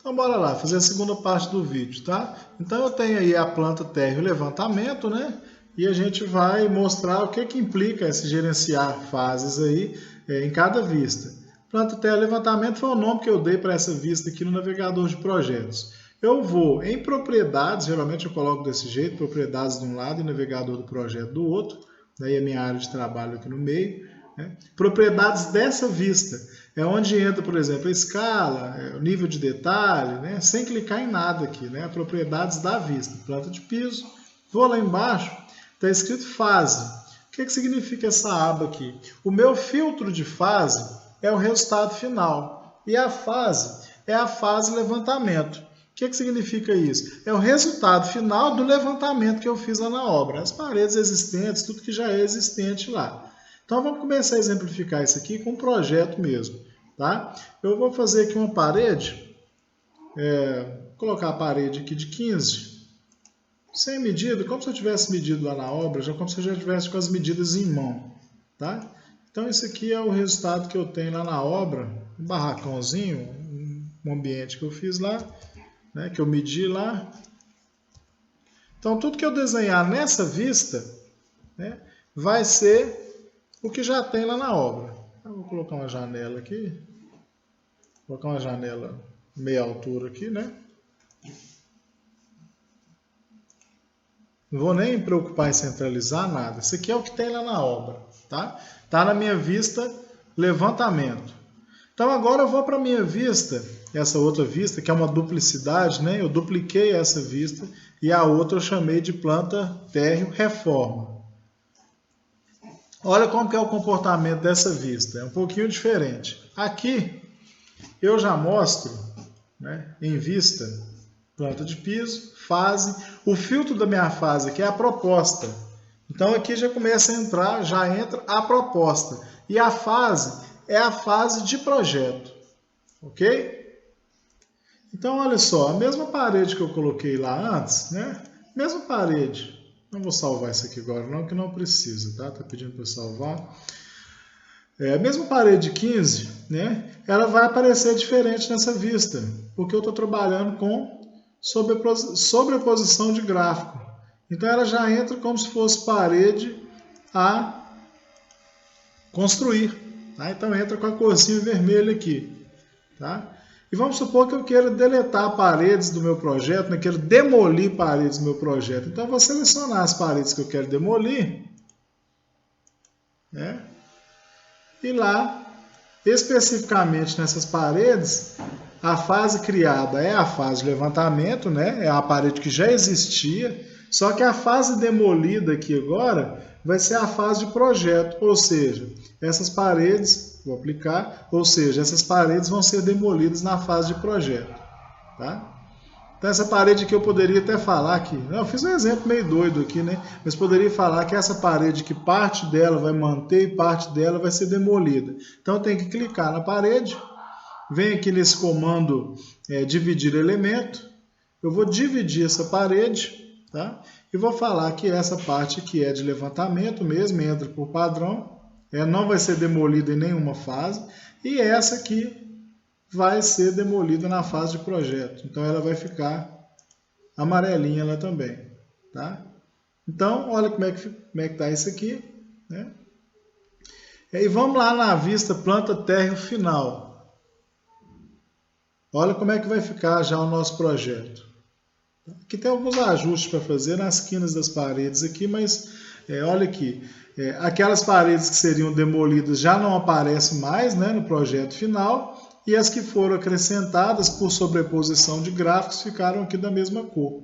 Então bora lá, fazer a segunda parte do vídeo, tá? Então eu tenho aí a planta térreo levantamento, né? E a gente vai mostrar o que que implica esse gerenciar fases aí em cada vista. Planta térreo levantamento foi o nome que eu dei para essa vista aqui no navegador de projetos. Eu vou em propriedades, geralmente eu coloco desse jeito, propriedades de um lado e navegador do projeto do outro. Daí a minha área de trabalho aqui no meio. Né? Propriedades dessa vista. É onde entra, por exemplo, a escala, o nível de detalhe, né? Sem clicar em nada aqui. Né? Propriedades da vista. Planta de piso. Vou lá embaixo, está escrito fase. O que significa essa aba aqui? O meu filtro de fase é o resultado final. E a fase é a fase levantamento. O que significa isso? É o resultado final do levantamento que eu fiz lá na obra. As paredes existentes, tudo que já é existente lá. Então vamos começar a exemplificar isso aqui com um projeto mesmo. Tá? Eu vou fazer aqui uma parede, vou colocar a parede aqui de 15, sem medida, como se eu tivesse medido lá na obra, já como se eu já tivesse com as medidas em mão. Tá? Então esse aqui é o resultado que eu tenho lá na obra, um barracãozinho, um ambiente que eu fiz lá, né, que eu medi lá. Então tudo que eu desenhar nessa vista, né, vai ser o que já tem lá na obra. Eu vou colocar uma janela aqui, vou colocar uma janela meia altura aqui, né? Não vou nem me preocupar em centralizar nada. Isso aqui é o que tem lá na obra, tá? Tá na minha vista levantamento. Então agora eu vou para a minha vista, essa outra vista, que é uma duplicidade, né? Eu dupliquei essa vista e a outra eu chamei de planta térreo reforma. Olha como que é o comportamento dessa vista, é um pouquinho diferente. Aqui eu já mostro, né, em vista, planta de piso, fase, o filtro da minha fase aqui é a proposta. Então aqui já começa a entrar, já entra a proposta. E a fase é a fase de projeto, ok? Então olha só, a mesma parede que eu coloquei lá antes, né, mesma parede. Não vou salvar isso aqui agora não, que não precisa, tá? Tá pedindo para eu salvar. A mesma parede 15, né? Ela vai aparecer diferente nessa vista, porque eu estou trabalhando com sobreposição de gráfico. Então ela já entra como se fosse parede a construir. Tá? Então entra com a corzinha vermelha aqui. Tá? E vamos supor que eu queira deletar paredes do meu projeto, né? Quero demolir paredes do meu projeto. Então eu vou selecionar as paredes que eu quero demolir, né? E lá, especificamente nessas paredes, a fase criada é a fase de levantamento, né? É a parede que já existia, só que a fase demolida aqui agora vai ser a fase de projeto, ou seja, essas paredes, vou aplicar, ou seja, essas paredes vão ser demolidas na fase de projeto. Tá? Então essa parede aqui eu poderia até falar que, eu fiz um exemplo meio doido aqui, né? Mas poderia falar que essa parede que parte dela vai manter e parte dela vai ser demolida. Então eu tenho que clicar na parede, vem aqui nesse comando dividir elemento, eu vou dividir essa parede, tá? E vou falar que essa parte aqui é de levantamento mesmo, entra por padrão, não vai ser demolida em nenhuma fase, e essa aqui vai ser demolida na fase de projeto. Então ela vai ficar amarelinha lá também. Tá? Então, olha como é que está isso aqui. Né? E vamos lá na vista planta térreo final. Olha como é que vai ficar já o nosso projeto. Aqui tem alguns ajustes para fazer nas quinas das paredes aqui, mas olha aqui. Aquelas paredes que seriam demolidas já não aparecem mais, né, no projeto final. E as que foram acrescentadas por sobreposição de gráficos ficaram aqui da mesma cor.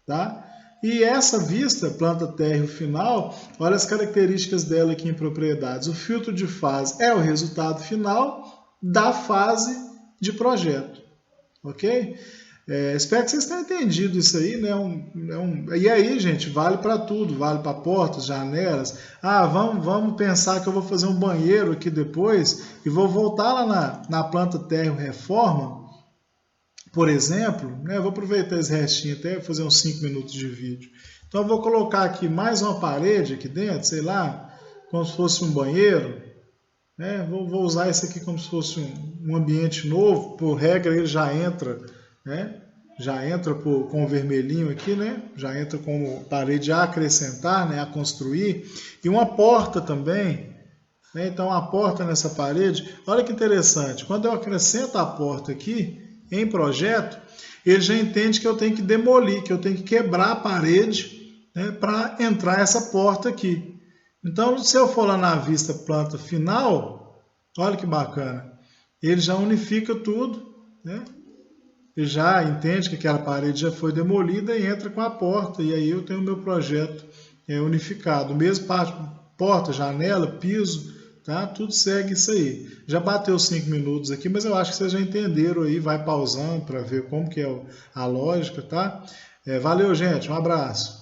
Tá? E essa vista, planta térreo final, olha as características dela aqui em propriedades. O filtro de fase é o resultado final da fase de projeto. Ok? Espero que vocês tenham entendido isso aí, né? E aí, gente, vale para tudo, vale para portas, janelas. Vamos pensar que eu vou fazer um banheiro aqui depois e vou voltar lá na planta térreo reforma, por exemplo, né? Eu vou aproveitar esse restinho até fazer uns 5 minutos de vídeo. Então eu vou colocar aqui mais uma parede aqui dentro, sei lá, como se fosse um banheiro. Né? Vou usar isso aqui como se fosse um ambiente novo, por regra ele já entra né? Já entra com o vermelhinho aqui, né? Já entra como parede a acrescentar, né? A construir. E uma porta também, né? Então a porta nessa parede, olha que interessante, quando eu acrescento a porta aqui, em projeto, ele já entende que eu tenho que demolir, que eu tenho que quebrar a parede, né? Para entrar essa porta aqui. Então, se eu for lá na vista planta final, olha que bacana, ele já unifica tudo, né? Ele já entende que aquela parede já foi demolida e entra com a porta, e aí eu tenho o meu projeto unificado. Mesmo parte, porta, janela, piso, tá? Tudo segue isso aí. Já bateu 5 minutos aqui, mas eu acho que vocês já entenderam aí, vai pausando para ver como que é a lógica, tá? Valeu, gente, um abraço.